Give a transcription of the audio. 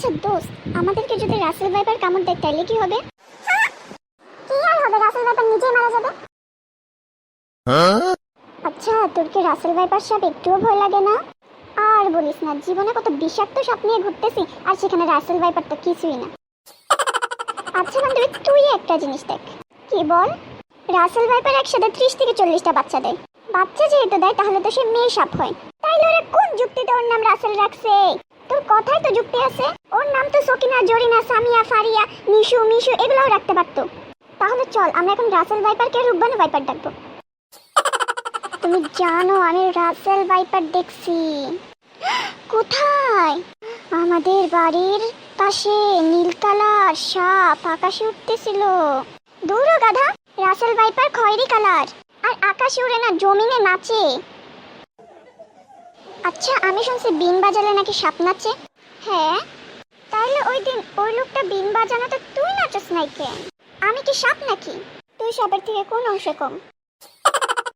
আচ্ছা দোস্ত, আমাদেরকে যদি রাসেল ভাইপার কামড় দেয় তাহলে কি হবে? কি আর হবে, রাসেল ভাইপার নিজেই মারা যাবে। আচ্ছা, তোর কি রাসেল ভাইপার সাপ একটুও ভয় লাগে না? আর বলিস না, জীবনে কত বিষাক্ত সাপ নিয়ে ঘুরতেছি, আর সেখানে রাসেল ভাইপার তো কিছুই না। আচ্ছা বান্ধবী, তুই একটা জিনিস দেখ। কি বল? রাসেল ভাইপার একসাথে 30 থেকে 40টা বাচ্চা দেয়। বাচ্চা যেহেতু দেয় তাহলে তো সে মেয়ে সাপ হয়। তাইলে ওরা কোন যুক্তিতে ওর নাম রাসেল রাখছে? তোর কথাই তো যুক্তি আছে। ওর নাম তো সকিনা, জরিনা, সামিয়া, ফারিয়া, নিশু, মিশু এগুলোও রাখতে পারতো। তাহলে চল আমরা এখন রাসেল ভাইপারকে রূপবানু ভাইপার ডাকবো। তুমি জানো আমি রাসেল ভাইপার দেখছি। কোথায়? আমাদের বাড়ির পাশে নীল কালার সাপ আকাশে উঠতেছিল। দূর হ গাধা, রাসেল ভাইপার খয়েরি কালার, আর আকাশে উড়ে না, জমিনে নাচে। আচ্ছা, আমি শুনছি বিন বাজালে নাকি সাপ নাচে। হ্যাঁ, তাহলে ওই দিন ওই লোকটা বিন বাজানো তো তুই নাচস নাই কেন? আমি কি সাপ নাকি? তুই সাপের থেকে কোন অংশে কম?